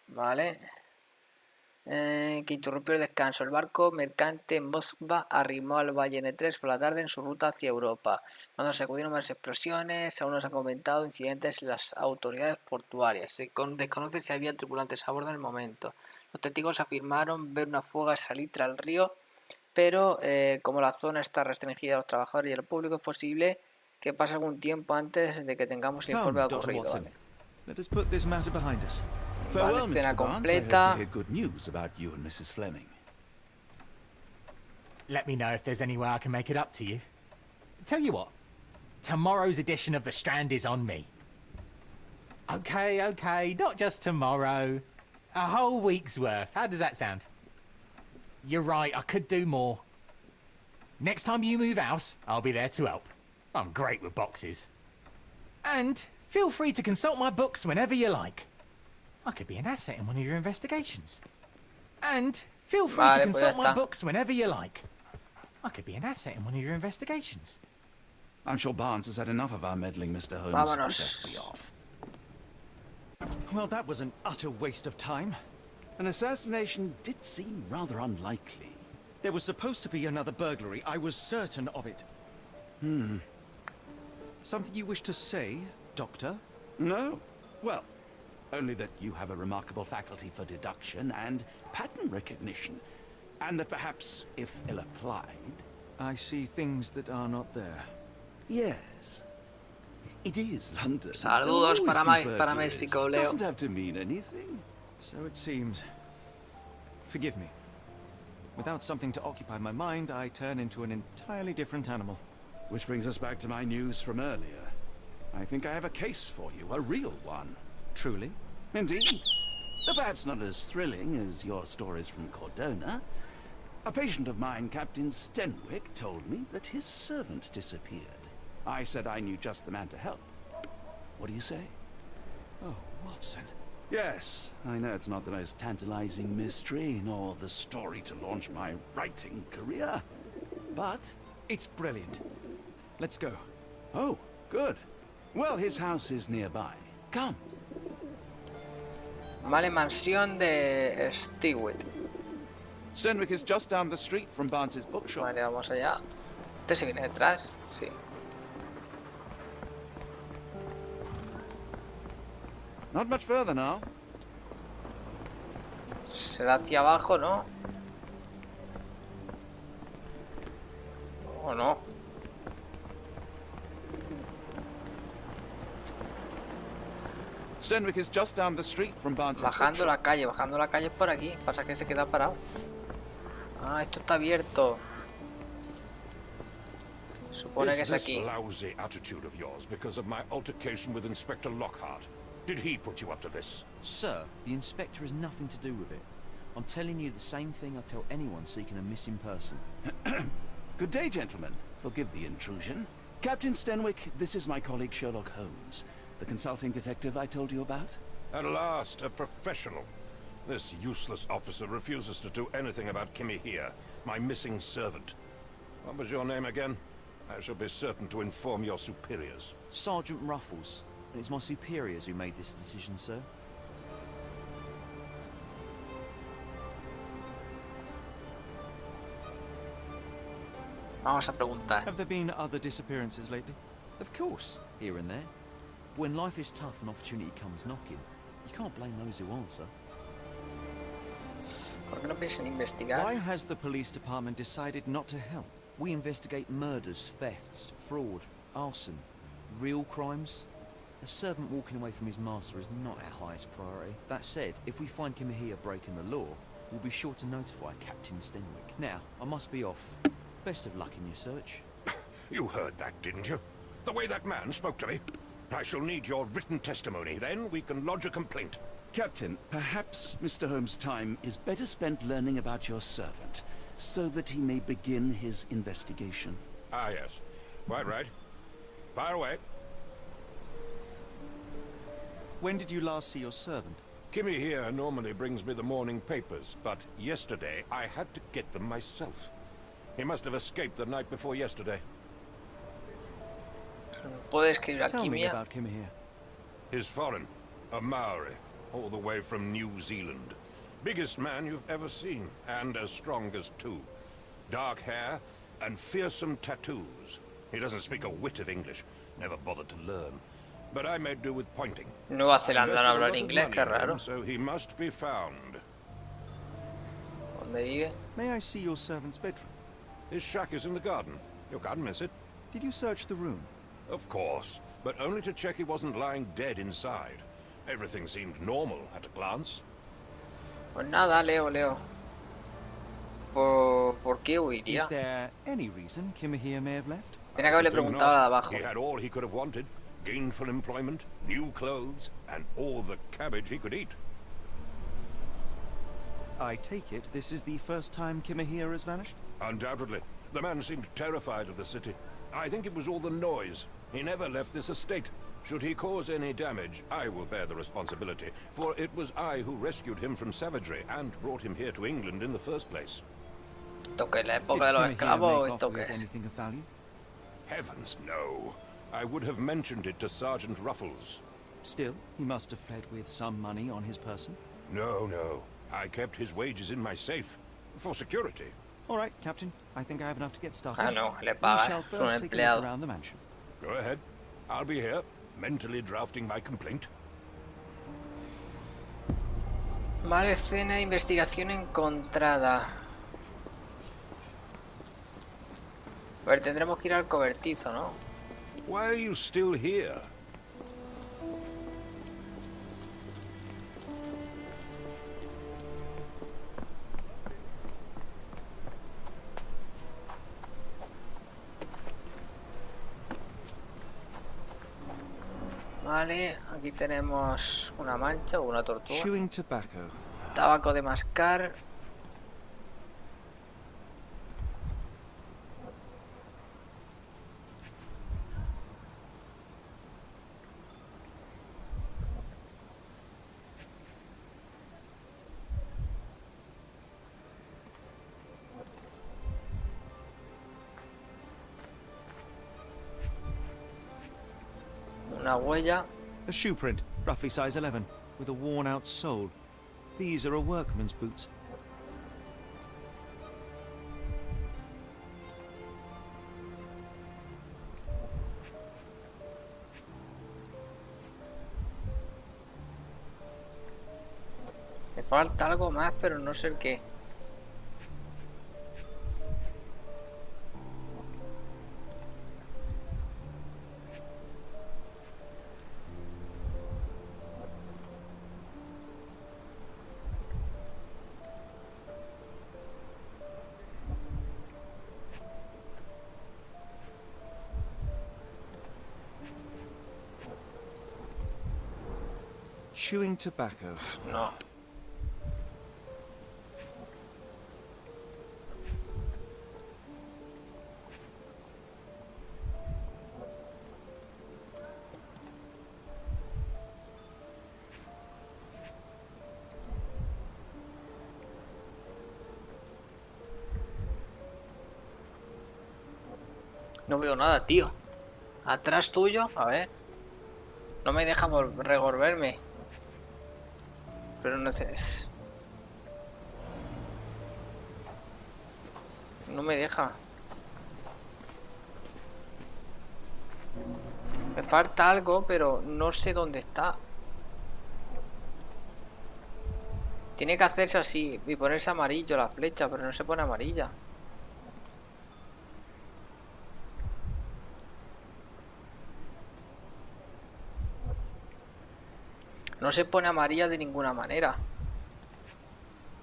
Vale. Que interrumpió el descanso. El barco mercante Moskva arrimó al valle N3 por la tarde en su ruta hacia Europa. Cuando se acudieron varias explosiones, aún no se han comentado incidentes en las autoridades portuarias. Se desconoce si había tripulantes a bordo en el momento. Los testigos afirmaron ver una fuga salir al río, pero como la zona está restringida a los trabajadores y al público, es posible que pase algún tiempo antes de que tengamos el informe de lo ocurrido. Vale. Let us put this matter behind us. Vale, Farewell, escena Mr. Barnes. I hope completa. to hear good news about you and Mrs. Fleming. let me know if there's any way I can make it up to you. Tell you what, tomorrow's edition of The Strand is on me. Okay, not just tomorrow. A whole week's worth. How does that sound? You're right, I could do more. Next time you move house, I'll be there to help. I'm great with boxes. And feel free to consult my books whenever you like. I could be an asset in one of your investigations. And feel free to consult my books whenever you like. I could be an asset in one of your investigations. I'm sure Barnes has had enough of our meddling, Mr. Holmes. Vámonos. Let's be off. Well, that was an utter waste of time. An assassination did seem rather unlikely. There was supposed to be another burglary. I was certain of it. Something you wish to say, Doctor? No. Well, only that you have a remarkable faculty for deduction and pattern recognition. And that perhaps, if ill applied... I see things that are not there. Yes. It is London. Saludos para México, Leo. Doesn't have to mean anything. So it seems. Forgive me. Without something to occupy my mind, I turn into an entirely different animal. Which brings us back to my news from earlier. I think I have a case for you, a real one. Truly? Indeed. Though perhaps not as thrilling as your stories from Cordona. A patient of mine, Captain Stenwick, told me that his servant disappeared. I said I knew just the man to help. What do you say? Oh, Watson. Yes, I know it's not the most tantalizing mystery, nor the story to launch my writing career. But... it's brilliant. Let's go. Oh, good. Well, his house is nearby. Come. Vale, mansión de Stewart. Stenwick is just down the street from Barnes' bookshop. Vale, vamos allá. ¿Este se viene detrás? Sí. Not much further now. Será hacia abajo, ¿no? ¿O no? Stenwick is just down the street from Barnes' Bajando la calle es por aquí. Pasa que se queda parado. Ah, esto está abierto. Supone que es aquí. This lousy attitude of yours because of my altercation with Inspector Lockhart. Did he put you up to this? Sir, the inspector has nothing to do with it. I'm telling you the same thing I tell anyone seeking a missing person. Good day, gentlemen. Forgive the intrusion. Captain Stenwick, this is my colleague Sherlock Holmes, the consulting detective I told you about. At last, a professional. This useless officer refuses to do anything about Kimmy here, my missing servant. What was your name again? I shall be certain to inform your superiors. Sergeant Ruffles. And it's my superiors who made this decision, sir. Vamos a preguntar. Have there been other disappearances lately? Of course, here and there. But when life is tough and opportunity comes knocking, you can't blame those who answer. ¿Por qué no piensan investigar? Why has the police department decided not to help? We investigate murders, thefts, fraud, arson, real crimes. A servant walking away from his master is not our highest priority. That said, if we find Kimahia breaking the law, we'll be sure to notify Captain Stenwick. Now, I must be off. Best of luck in your search. You heard that, didn't you? The way that man spoke to me. I shall need your written testimony, then we can lodge a complaint. Captain, perhaps Mr. Holmes' time is better spent learning about your servant, so that he may begin his investigation. Ah, yes. Quite right. Fire away. When did you last see your servant? Kimmy here normally brings me the morning papers, but yesterday I had to get them myself. He must have escaped the night before yesterday. ¿Puede escribir a Tell me Kimia? about Kimahia. He's foreign, a Maori, all the way from New Zealand. Biggest man you've ever seen, and as strong as two. Dark hair and fearsome tattoos. He doesn't speak a whit of English, never bothered to learn. But I made do with pointing. Nueva Zelanda no habla inglés, qué raro. So he must be found. ¿Dónde vive? May I see your servant's bedroom? His shack is in the garden. You can't miss it. Did you search the room? Of course, but only to check he wasn't lying dead inside. Everything seemed normal at a glance. Pues nada, Leo. ¿Por qué huiría? Is there any reason Kimahia may have left? Tiene que haberle preguntado a la de abajo. He had all he could have wanted. Gainful employment, new clothes, and all the cabbage he could eat. I take it this is the first time Kimahir has vanished? Undoubtedly. The man seemed terrified of the city. I think it was all the noise. He never left this estate. Should he cause any damage, I will bear the responsibility, for it was I who rescued him from savagery and brought him here to England in the first place. ¿Esto qué es la época de los esclavos o esto qué es? Heavens, no. I would have mentioned it to Sergeant Ruffles. Still, he must have fled with some money on his person. No, no. I kept his wages in my safe. For security. All right, Captain. I think I have enough to get started. Ah, no, le paga. Es un empleado. Around the mansion. Go ahead. I'll be here, mentally drafting my complaint. Vale, escena de investigación encontrada. A ver, tendremos que ir al cobertizo, ¿no? Why are you still here? Vale, aquí tenemos una mancha o una tortuga. Chewing tobacco. Tabaco de mascar. Una huella. A shoe print, roughly size 11, with a worn-out sole. These are a workman's boots. Me falta algo más, pero no sé el qué. Chewing tobacco. No. No veo nada, tío. Atrás tuyo, a ver. No me deja revolverme. Pero no sé. No me deja. Me falta algo, pero no sé dónde está. Tiene que hacerse así y ponerse amarillo la flecha, pero no se pone amarilla. No se pone amarilla de ninguna manera.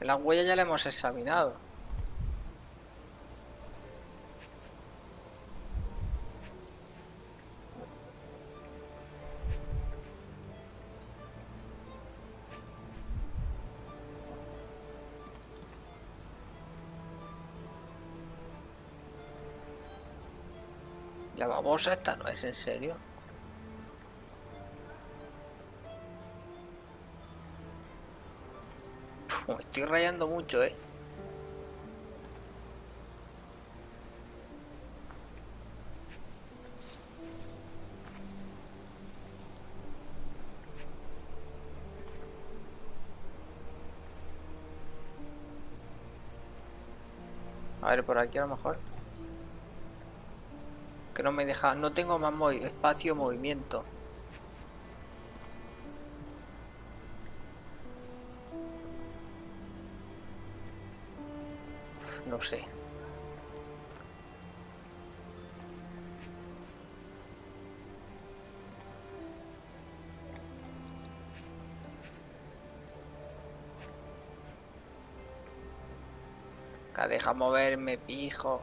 La huella ya la hemos examinado. La babosa esta no es en serio. Me estoy rayando mucho, A ver, por aquí a lo mejor. Que no me deja... No tengo más espacio de movimiento. No sé. Deja moverme, pijo.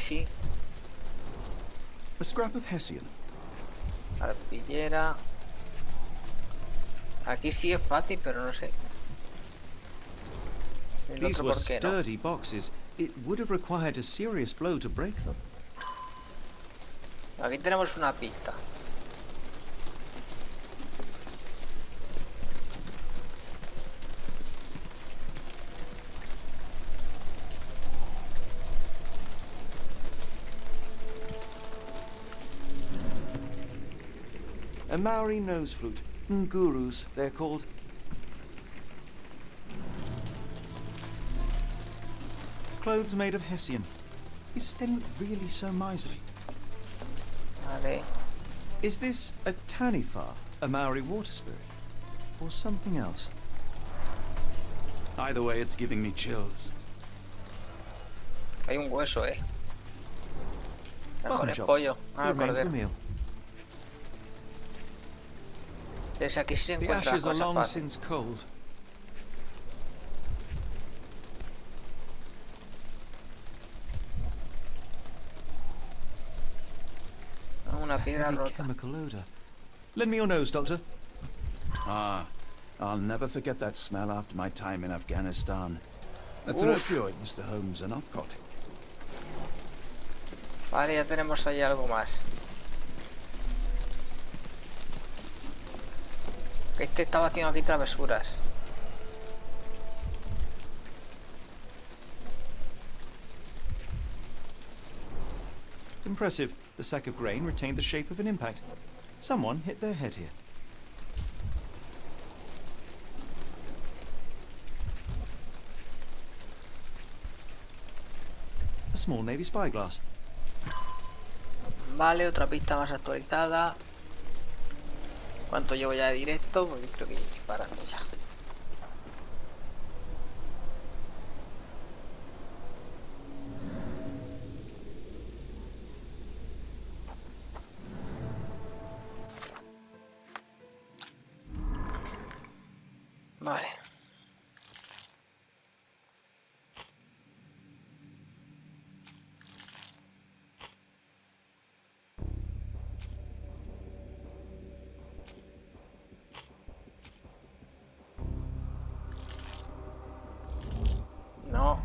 sí. A scrap of Hessian. Arpillera. Aquí sí es fácil, pero no sé. El These otro, were ¿por qué no? sturdy boxes. It would have required a serious blow to break them. Aquí tenemos una pista. A Maori nose flute. Ngurus, they're called. Clothes made of Hessian. Is Stenwick really so miserly? Vale. Is this a Tanifar, a Maori water spirit? Or something else? Either way, it's giving me chills. Hay un hueso, Mejor Mutton es chops. pollo. Ah, It remains the cordero. meal. Es aquí sí se The encuentra ashes are cosa long fácil. since cold. Una piedra Heavy rota. chemical odor. Lend me your nose, Doctor. Ah, I'll never forget that smell after my time in Afghanistan. That's an Oof. opioid, Mr. Holmes, a narcotic. Vale, ya tenemos ahí algo más. Este estaba haciendo aquí travesuras. Impressive. The sack of grain retained the shape of an impact. Someone hit their head here. A small navy spyglass. Vale, otra pista más actualizada. ¿Cuánto llevo ya de directo? Porque creo que estoy parando ya. Vale. No.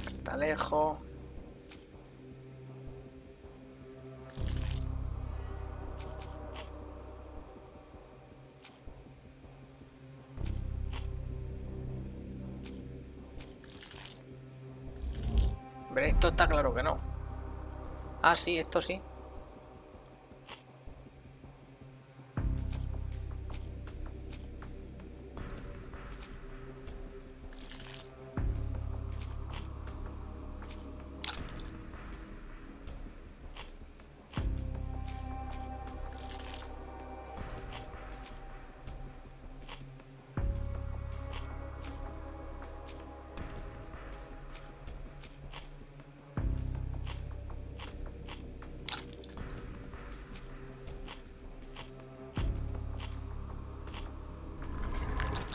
Está lejos. Pero esto está claro que no. Ah, sí, esto sí.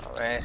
A ver.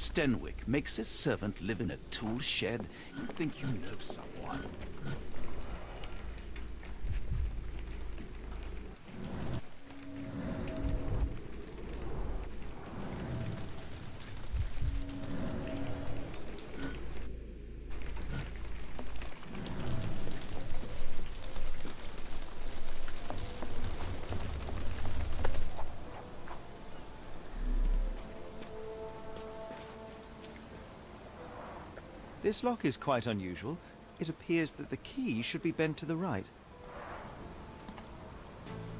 Stenwick makes his servant live in a tool shed? You think you know someone? This lock is quite unusual. It appears that the key should be bent to the right.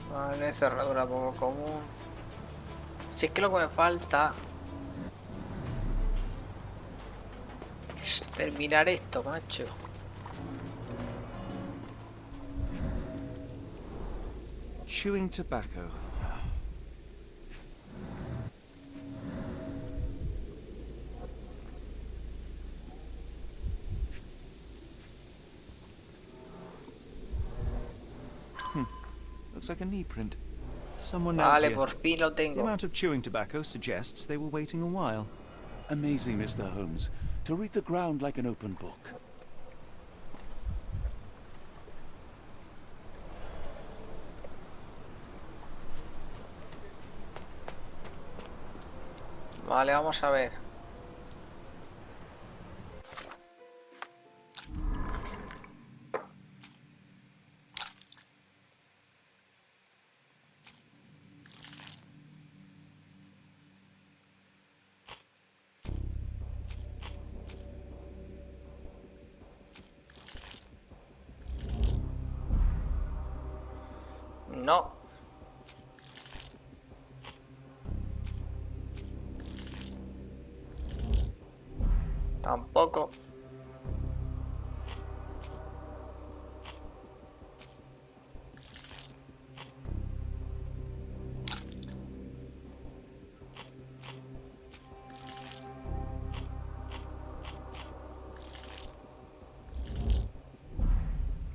Vale, cerradura poco común. Si es que lo que me falta es terminar esto, macho. Chewing tobacco. Looks like a knee print. Someone knows Vale, here. por fin lo The tengo. amount of chewing tobacco suggests they were waiting a while. Amazing, Mr. Holmes. To read the ground like an open book. Vale, vamos a ver. No. Tampoco.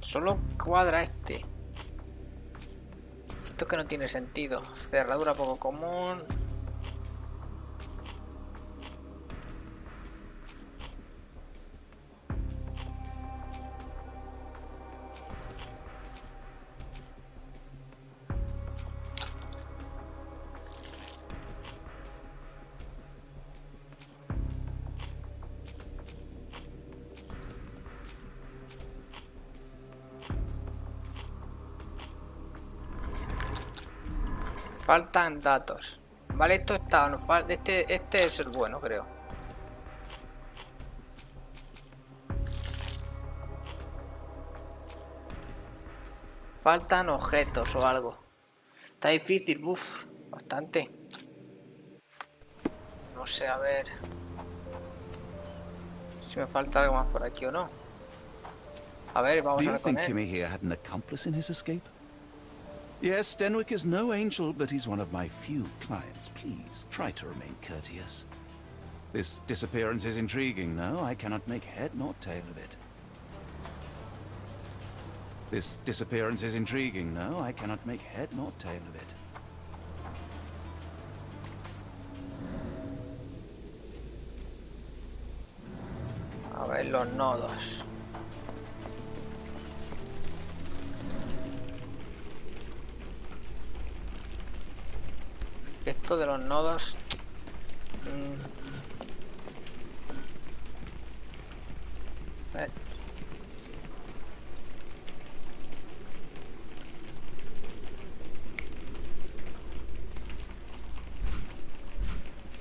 Solo cuadra este. Esto que no tiene sentido. Cerradura poco común. Faltan datos. Vale, esto está. Nos falta. Este es el bueno, creo. Faltan objetos o algo. Está difícil, uff, bastante. No sé, a ver si me falta algo más por aquí o no. A ver, vamos a ver con él. Kimmy here had an accomplice in his escape? Yes, Stenwick is no angel, but he's one of my few clients. Please, try to remain courteous. This disappearance is intriguing, no? I cannot make head nor tail of it. This disappearance is intriguing, no? I cannot make head nor tail of it. A ver los nodos. Esto de los nodos.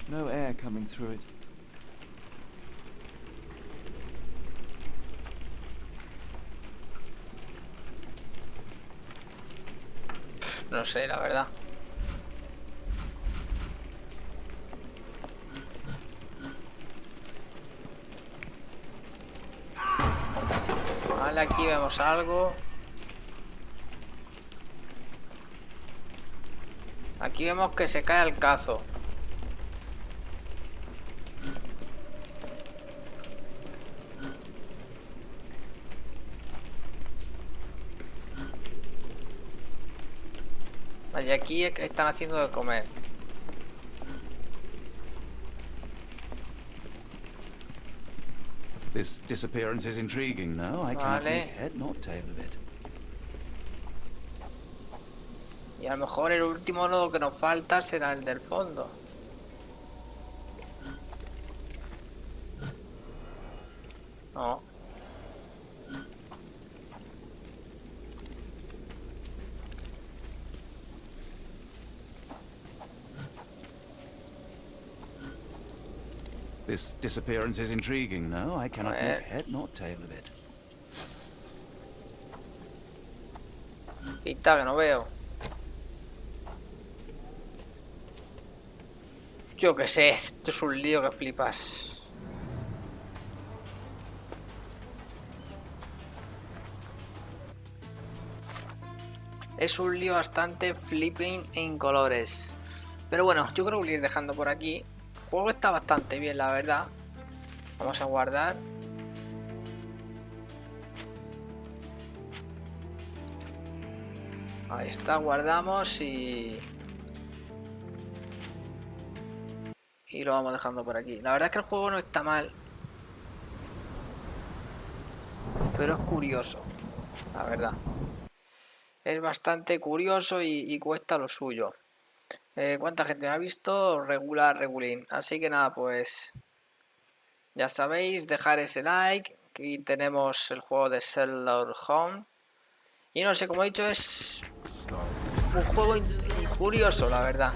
No air coming through it. No sé, la verdad. Vale, aquí vemos algo. Aquí vemos que se cae el cazo. Vale, y aquí están haciendo de comer. This disappearance is intriguing, no? I can't make head nor tail of it. Y a lo mejor el último nodo que nos falta será el del fondo. No. This disappearance is intriguing, no? I cannot make head nor tail of it. Quita que no veo. Yo qué sé, esto es un lío que flipas. Es un lío bastante flipping en colores. Pero bueno, yo creo que voy a ir dejando por aquí. El juego está bastante bien, la verdad. Vamos a guardar. Ahí está, guardamos y lo vamos dejando por aquí. La verdad es que el juego no está mal, pero es curioso, la verdad. Es bastante curioso y cuesta lo suyo. ¿Cuánta gente me ha visto? Regulín. Así que nada, pues ya sabéis, dejar ese like. Aquí tenemos el juego de Sherlock Holmes. Y no sé, como he dicho, es un juego curioso, la verdad.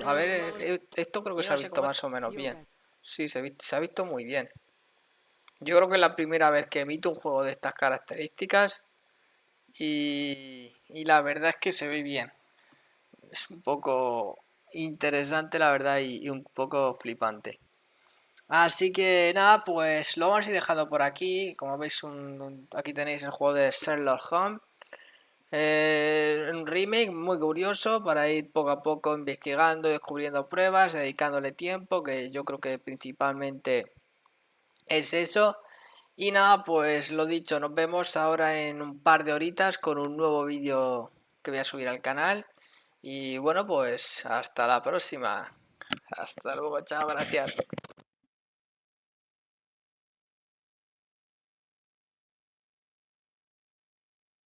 A ver, esto creo que se ha visto más o menos bien. Sí, se ha visto muy bien. Yo creo que es la primera vez que emito un juego de estas características. Y la verdad es que se ve bien. Es un poco interesante, la verdad, y un poco flipante. Así que nada, pues lo vamos a ir dejando por aquí. Como veis, aquí tenéis el juego de Sherlock Holmes. Un remake muy curioso para ir poco a poco investigando, descubriendo pruebas, dedicándole tiempo, que yo creo que principalmente es eso. Y nada, pues lo dicho, nos vemos ahora en un par de horitas con un nuevo vídeo que voy a subir al canal. Y bueno, pues hasta la próxima. Hasta luego, chao, gracias.